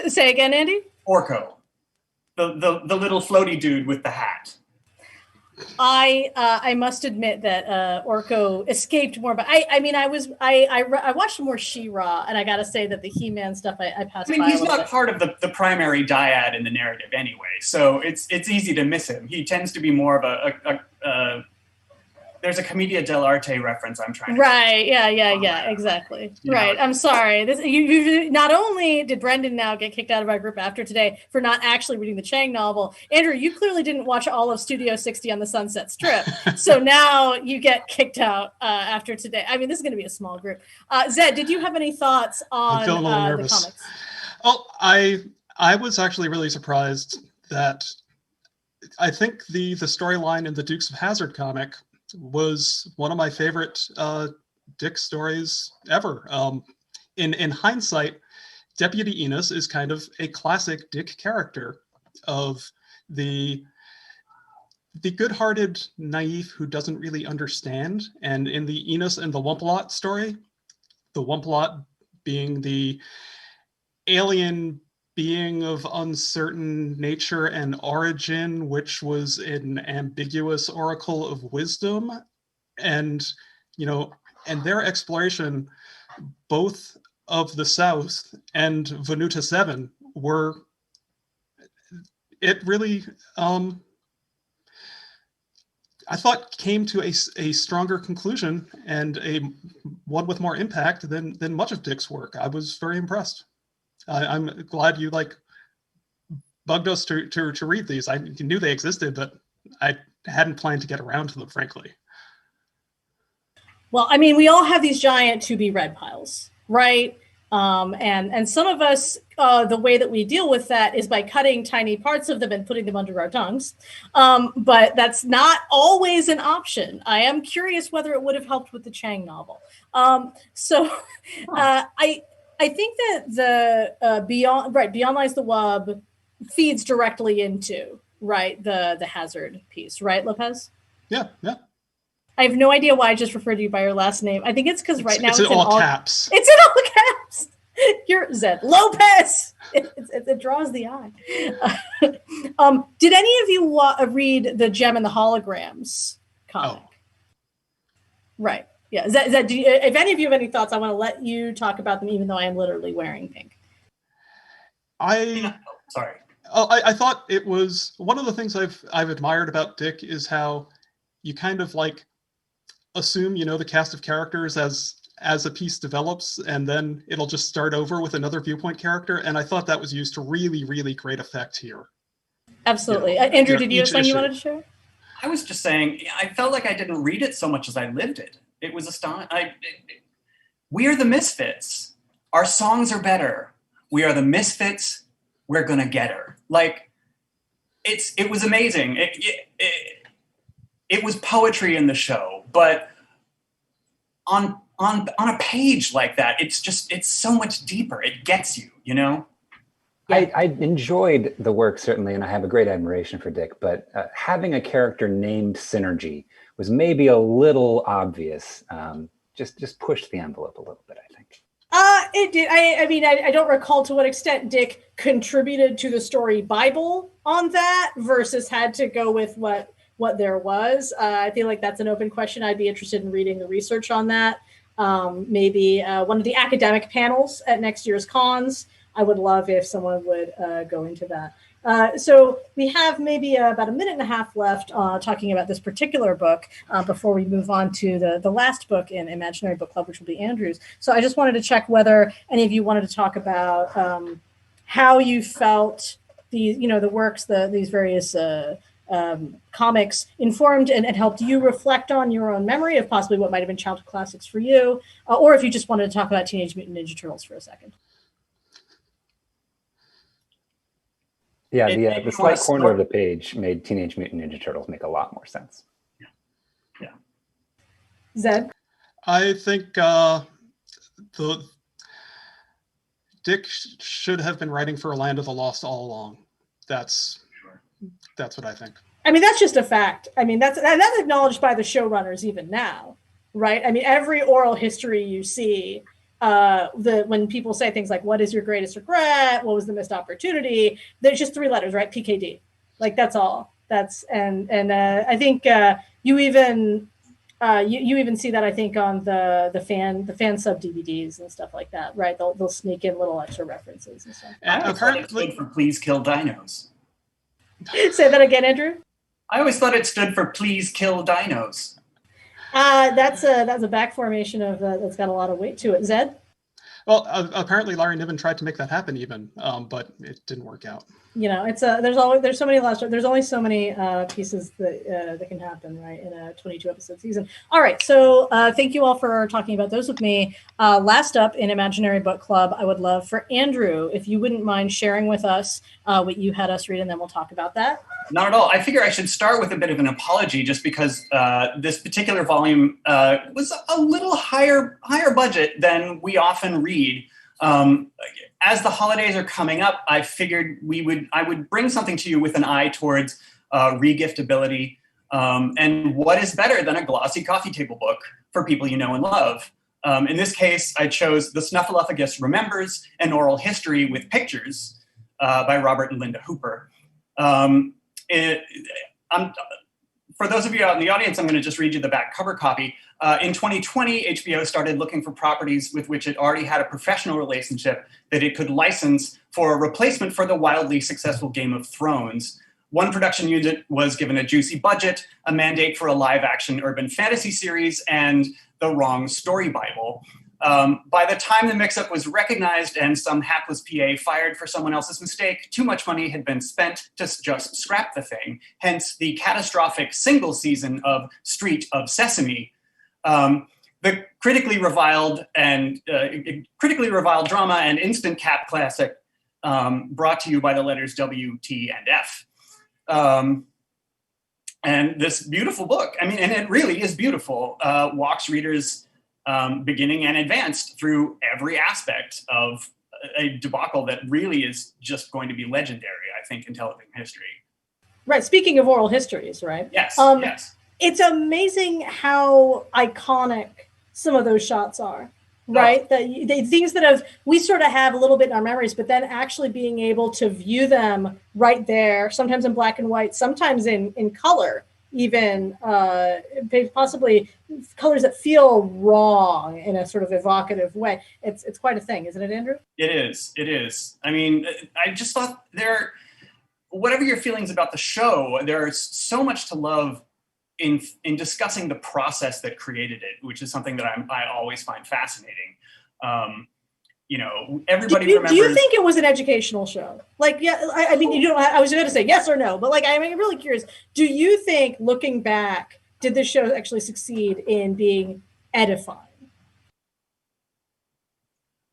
Say again, Andy? Orko. The little floaty dude with the hat. I must admit that Orko escaped more, but I watched more She-Ra, and I got to say that the He-Man stuff I passed by. I mean, he's not part of the primary dyad in the narrative anyway, so it's easy to miss him. He tends to be more of a there's a Commedia dell'arte reference I'm trying to Right, yeah, exactly. You Right, know, I'm sorry. You not only did Brendan now get kicked out of our group after today for not actually reading the Chang novel, Andrew, you clearly didn't watch all of Studio 60 on the Sunset Strip. So now you get kicked out after today. I mean, this is going to be a small group. Zed, did you have any thoughts on I'm feeling a little the nervous. comics? Oh, I was actually really surprised that I think the storyline in the Dukes of Hazzard comic was one of my favorite Dick stories ever. In hindsight, Deputy Enos is kind of a classic Dick character of the good-hearted naive who doesn't really understand. And in the Enos and the Wumpalot story, the Wumpalot being the alien being of uncertain nature and origin, which was an ambiguous oracle of wisdom, and their exploration, both of the South and Venuta 7, were it really I thought came to a stronger conclusion and one with more impact than much of Dick's work. I was very impressed. I'm glad you bugged us to read these. I knew they existed, but I hadn't planned to get around to them, frankly. Well, I mean, we all have these giant to-be read piles, right? And some of us, the way that we deal with that is by cutting tiny parts of them and putting them under our tongues. But that's not always an option. I am curious whether it would have helped with the Chang novel. I think that the Beyond Lies the Wub feeds directly into the Hazard piece, right, Lopez? Yeah. I have no idea why I just referred to you by your last name. I think it's because right now it's in all caps. It's in all caps. You're Zed Lopez. It draws the eye. Did any of you read the Gem and the Holograms comic? Oh. Right. Yeah. Zed, if any of you have any thoughts, I want to let you talk about them, even though I am literally wearing pink. Sorry. I thought it was one of the things I've admired about Dick is how you kind of assume the cast of characters as a piece develops, and then it'll just start over with another viewpoint character. And I thought that was used to really, really great effect here. Absolutely. Andrew, did you have something you wanted to share? I was just saying, I felt like I didn't read it so much as I lived it. It was astonishing. We are the misfits. Our songs are better. We are the misfits. We're gonna get her. It was amazing. It was poetry in the show, but on a page like that, it's so much deeper. It gets you, Yeah. I enjoyed the work, certainly, and I have a great admiration for Dick, but having a character named Synergy was maybe a little obvious. Just pushed the envelope a little bit, I think. It did. I don't recall to what extent Dick contributed to the story Bible on that versus had to go with what there was. I feel like that's an open question. I'd be interested in reading the research on that. Maybe one of the academic panels at next year's cons. I would love if someone would go into that. So we have maybe about a minute and a half left talking about this particular book before we move on to the last book in Imaginary Book Club, which will be Andrew's. So I just wanted to check whether any of you wanted to talk about how you felt the works, these various comics informed and helped you reflect on your own memory of possibly what might have been childhood classics for you, or if you just wanted to talk about Teenage Mutant Ninja Turtles for a second. Yeah, the slight corner of the page made Teenage Mutant Ninja Turtles make a lot more sense. Yeah. Zed? I think Dick should have been writing for A Land of the Lost all along. That's what I think. I mean, that's just a fact. I mean, that's acknowledged by the showrunners even now, right? I mean, every oral history you see, when people say things like, what is your greatest regret? What was the missed opportunity? There's just 3 letters, right? PKD. Like, that's all. And I think you even see that, I think, on the fan sub DVDs and stuff like that, right? They'll sneak in little extra references and stuff. I always thought it stood for Please Kill Dinos. Say that again, Andrew. I always thought it stood for Please Kill Dinos. That's a back formation of that's got a lot of weight to it. Zed? Well, apparently Larry Niven tried to make that happen even, but it didn't work out. It's there's so many there's only so many pieces that can happen, right, in a 22 episode season. All right, so thank you all for talking about those with me. Last up in Imaginary Book Club, I would love for Andrew, if you wouldn't mind sharing with us what you had us read, and then we'll talk about that. Not at all. I figure I should start with a bit of an apology, just because this particular volume was a little higher budget than we often read. As the holidays are coming up, I figured I would bring something to you with an eye towards regiftability. And what is better than a glossy coffee table book for people you know and love? In this case, I chose The Snuffleupagus Remembers, an Oral History with Pictures by Robert and Linda Hooper. For those of you out in the audience, I'm going to just read you the back cover copy. In 2020, HBO started looking for properties with which it already had a professional relationship that it could license for a replacement for the wildly successful Game of Thrones. One production unit was given a juicy budget, a mandate for a live-action urban fantasy series, and the wrong story Bible. By the time the mix-up was recognized and some hapless PA fired for someone else's mistake, too much money had been spent to just scrap the thing, hence the catastrophic single season of Street of Sesame. The critically reviled drama and instant cap classic brought to you by the letters W, T, and F. And this beautiful book, I mean, and it really is beautiful, walks readers beginning and advanced through every aspect of a debacle that really is just going to be legendary, I think, in television history. Right. Speaking of oral histories, right? Yes. Yes. It's amazing how iconic some of those shots are, right? The things that we sort of have a little bit in our memories, but then actually being able to view them right there, sometimes in black and white, sometimes in color, even possibly colors that feel wrong in a sort of evocative way. It's quite a thing, isn't it, Andrew? It is. I mean, I just thought whatever your feelings about the show, there's so much to love in discussing the process that created it, which is something that I always find fascinating. Everybody remembers. Do you think it was an educational show? Like, yeah, I mean, I was going to say yes or no, but like, I'm really curious. Do you think, looking back, did this show actually succeed in being edifying?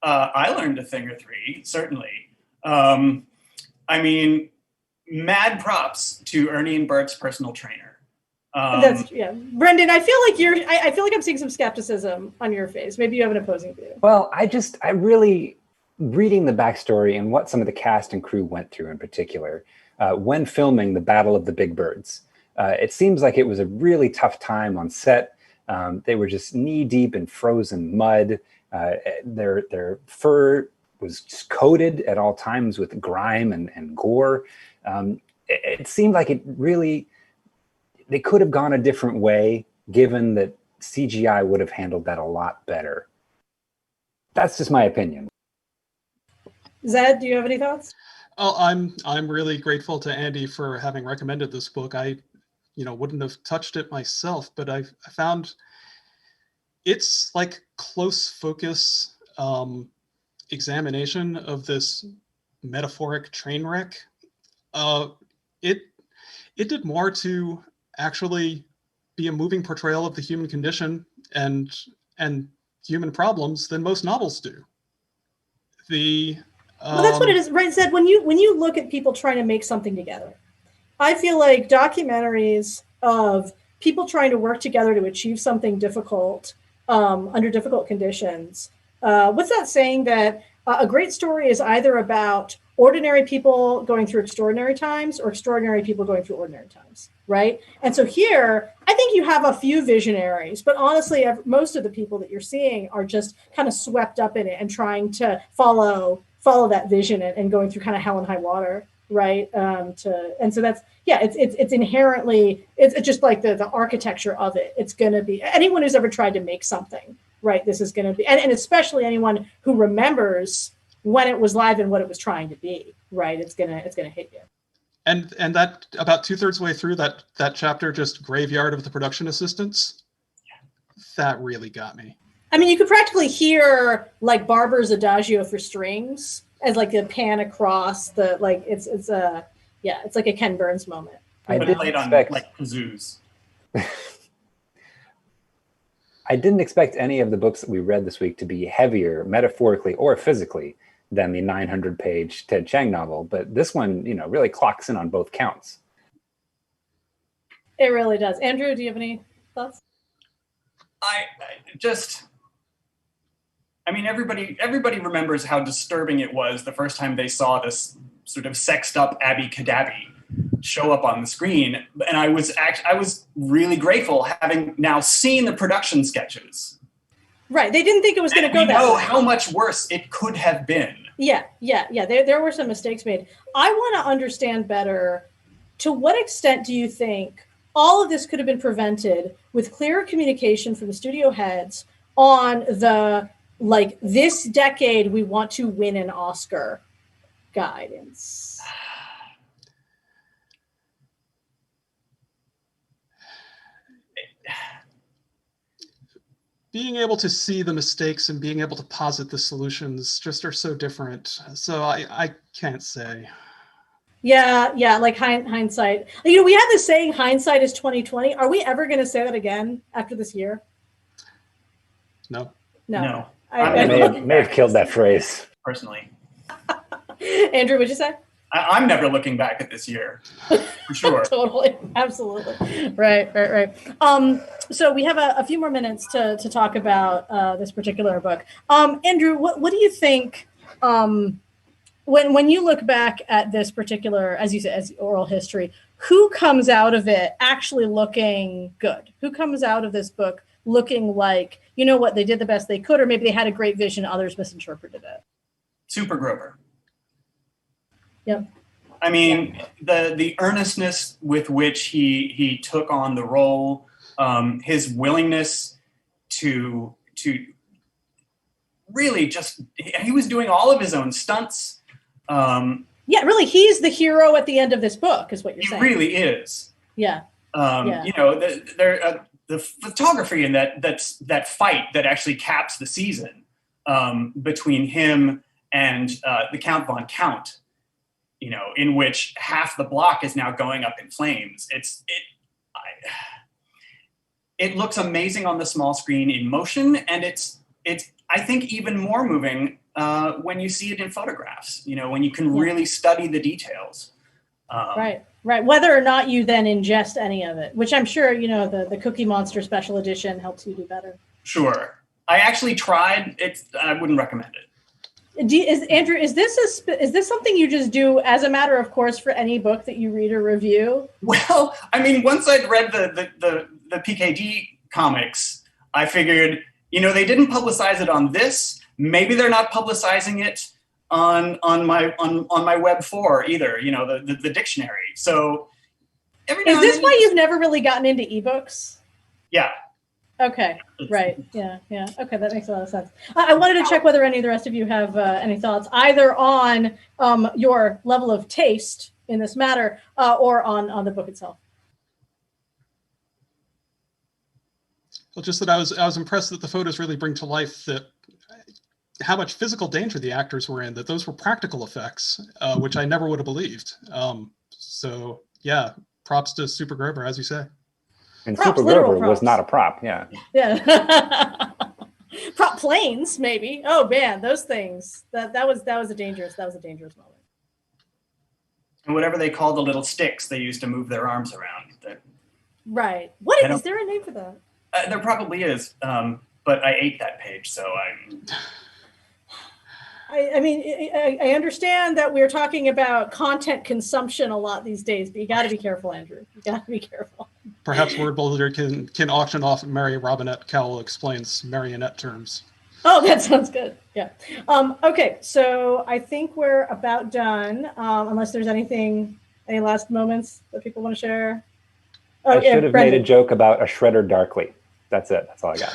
I learned a thing or three, certainly. I mean, mad props to Ernie and Bert's personal trainer. Brendan, I feel like I'm seeing some skepticism on your face. Maybe you have an opposing view. Well, I really, reading the backstory and what some of the cast and crew went through in particular, when filming the Battle of the Big Birds, it seems like it was a really tough time on set. They were just knee deep in frozen mud. Their fur was just coated at all times with grime and gore. It seemed like they could have gone a different way, given that CGI would have handled that a lot better. That's just my opinion. Zed, do you have any thoughts? Oh, I'm really grateful to Andy for having recommended this book. I, wouldn't have touched it myself, but I found it's like close focus examination of this metaphoric train wreck. It did more to actually be a moving portrayal of the human condition and human problems than most novels do. Well, that's what it is, right? Zed, when you look at people trying to make something together, I feel like documentaries of people trying to work together to achieve something difficult under difficult conditions. What's that saying that a great story is either about ordinary people going through extraordinary times or extraordinary people going through ordinary times, right? And so here, I think you have a few visionaries, but honestly, most of the people that you're seeing are just kind of swept up in it and trying to follow that vision and going through kind of hell and high water, right? And so that's, yeah, it's inherently, it's just like the architecture of it. It's going to be, anyone who's ever tried to make something, right? This is going to be, and especially anyone who remembers when it was live and what it was trying to be, right? It's gonna hit you. And that about 2/3 way through that chapter, just graveyard of the production assistants, that really got me. I mean, you could practically hear like Barber's Adagio for strings as like the pan across the, like it's like a Ken Burns moment. I But didn't played on expect like kazoos. I didn't expect any of the books that we read this week to be heavier metaphorically or physically than the 900-page Ted Chang novel, but this one, really clocks in on both counts. It really does. Andrew, do you have any thoughts? Everybody remembers how disturbing it was the first time they saw this sort of sexed up Abby Cadabby show up on the screen. And I was really grateful having now seen the production sketches. Right. They didn't think it was going to go that way. We know how much worse it could have been. Yeah. There were some mistakes made. I want to understand better, to what extent do you think all of this could have been prevented with clearer communication from the studio heads on the, like, this decade we want to win an Oscar guidance? Being able to see the mistakes and being able to posit the solutions just are so different. So I can't say. Yeah, like hindsight. We have this saying, hindsight is 20/20. Are we ever going to say that again after this year? No. I may have killed that phrase. Personally. Andrew, what'd you say? I'm never looking back at this year, for sure. Totally, absolutely. Right. So we have a few more minutes to talk about this particular book. Andrew, what do you think, when you look back at this particular, as you said, as oral history, who comes out of it actually looking good? Who comes out of this book looking like, what, they did the best they could, or maybe they had a great vision, others misinterpreted it? Super Grover. Yep. I mean, the earnestness with which he took on the role, his willingness to really he was doing all of his own stunts. Really, he's the hero at the end of this book, is what you're saying. He really is. Yeah. The photography in that fight that actually caps the season between him and the Count von Count, in which half the block is now going up in flames. It looks amazing on the small screen in motion, and it's I think even more moving when you see it in photographs. When you can really study the details. Right. Whether or not you then ingest any of it, which I'm sure the Cookie Monster Special Edition helps you do better. Sure, I actually tried it. I wouldn't recommend it. Andrew, is this something you just do as a matter of course for any book that you read or review? Well, I mean, once I'd read the PKD comics, I figured, they didn't publicize it on this. Maybe they're not publicizing it on my Web 4 either. The dictionary. So every now is this why you've never really gotten into ebooks? Yeah. Okay, right. Yeah. Okay, that makes a lot of sense. I wanted to check whether any of the rest of you have any thoughts either on your level of taste in this matter or on the book itself. Well, just that I was impressed that the photos really bring to life that how much physical danger the actors were in, that those were practical effects, which I never would have believed. So yeah, props to Super Grover, as you say. And Props, Super literal Grover was props. not a prop, yeah. Yeah. Prop planes, maybe. Oh man, those things. That was a dangerous moment. And whatever they call the little sticks they used to move their arms around. Right. What is there a name for that? There probably is, but I ate that page, so I'm. I mean, I understand that we're talking about content consumption a lot these days, but you got to be careful, Andrew. You got to be careful. Perhaps Wordbuilder can auction off Mary Robinette Cowell explains marionette terms. Oh, that sounds good. Yeah. Okay, so I think we're about done, unless there's any last moments that people want to share. I should have made a joke about a shredder darkly. That's it. That's all I got.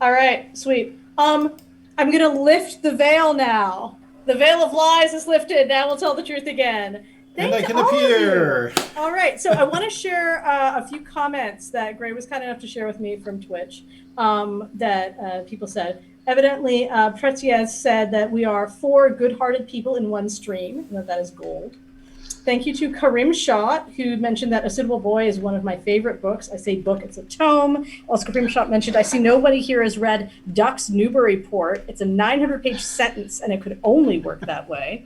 All right, sweet. I'm going to lift the veil now. The veil of lies is lifted. Now we'll tell the truth again. And I can appear. All right, so I want to share a few comments that Gray was kind enough to share with me from Twitch that people said. Evidently, Pretziez said that we are 4 good-hearted people in one stream, and that is gold. Thank you to Karim Shot, who mentioned that A Suitable Boy is one of my favorite books. I say book, it's a tome. Also, Karim Shot mentioned, I see nobody here has read Duck's Newburyport. It's a 900-page sentence, and it could only work that way.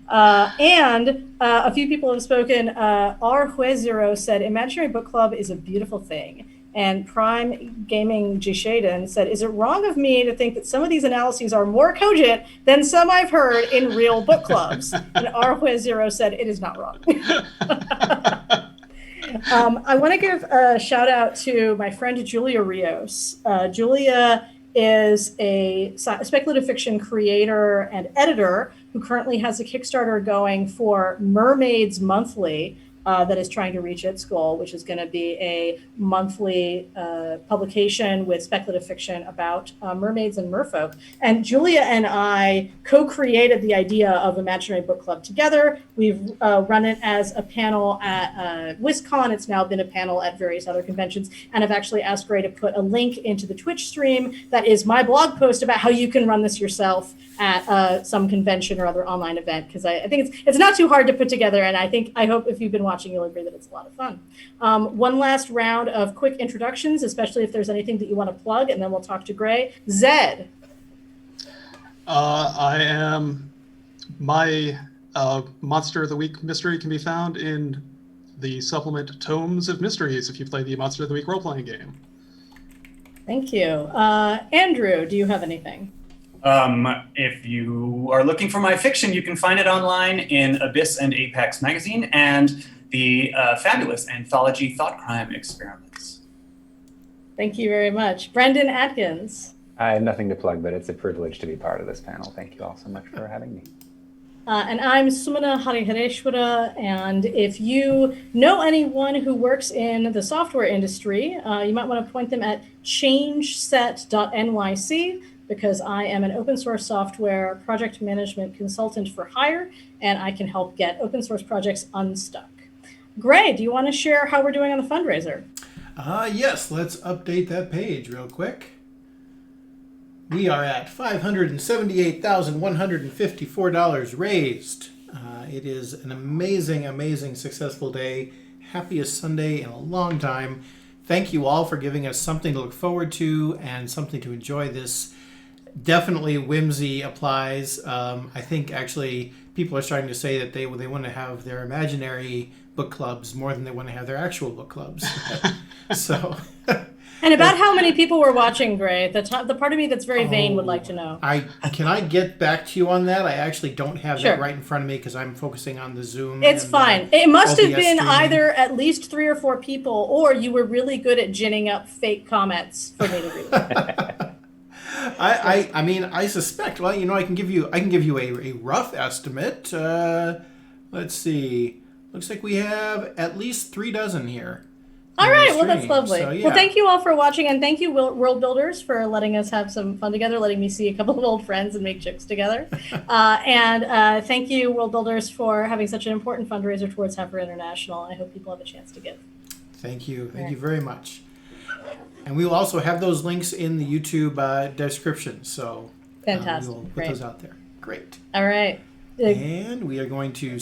And a few people have spoken. R. Huezero said, Imaginary Book Club is a beautiful thing. And Prime Gaming Jishaden said, is it wrong of me to think that some of these analyses are more cogent than some I've heard in real book clubs? And R. Huezero said, it is not wrong. I want to give a shout out to my friend Julia Rios. Julia is a speculative fiction creator and editor who currently has a Kickstarter going for Mermaids Monthly that is trying to reach its goal, which is going to be a monthly publication with speculative fiction about mermaids and merfolk. And Julia and I co-created the idea of Imaginary Book Club together. We've run it as a panel at WisCon. It's now been a panel at various other conventions. And I've actually asked Gray to put a link into the Twitch stream that is my blog post about how you can run this yourself at some convention or other online event, because I think it's not too hard to put together, and I hope if you've been watching, you'll agree that it's a lot of fun. One last round of quick introductions, especially if there's anything that you want to plug, and then we'll talk to Gray. Zed. My Monster of the Week mystery can be found in the supplement Tomes of Mysteries if you play the Monster of the Week role-playing game. Thank you. Andrew, do you have anything? If you are looking for my fiction, you can find it online in Abyss and Apex magazine and the fabulous anthology Thought Crime Experiments. Thank you very much. Brendan Adkins. I have nothing to plug, but it's a privilege to be part of this panel. Thank you all so much for having me. And I'm Sumana Harihareswara, and if you know anyone who works in the software industry, you might want to point them at changeset.nyc, because I am an open source software project management consultant for hire, and I can help get open source projects unstuck. Gray, do you want to share how we're doing on the fundraiser? Yes, let's update that page real quick. We are at $578,154 raised. It is an amazing, amazing, successful day. Happiest Sunday in a long time. Thank you all for giving us something to look forward to and something to enjoy this. Definitely whimsy applies. I think actually people are starting to say that they want to have their imaginary book clubs more than they want to have their actual book clubs. So. And about how many people were watching, Gray? The part of me that's very vain would like to know. Can I get back to you on that? I actually don't have that right in front of me because I'm focusing on the Zoom. It's fine. It must have been streaming. either at least 3 or 4 people, or you were really good at ginning up fake comments for me to read. I mean, I suspect. Well, I can give you a rough estimate. Let's see. Looks like we have at least 3 dozen here. All in the right, well, that's stream. lovely. So, yeah. Well, thank you all for watching, and thank you, World Builders, for letting us have some fun together, letting me see a couple of old friends and make jokes together. And thank you, World Builders, for having such an important fundraiser towards Heifer International. I hope people have a chance to give. Thank you. Thank you very much. And we will also have those links in the YouTube description. So Fantastic. we'll put Great. those out there. Great. All right. And we are going to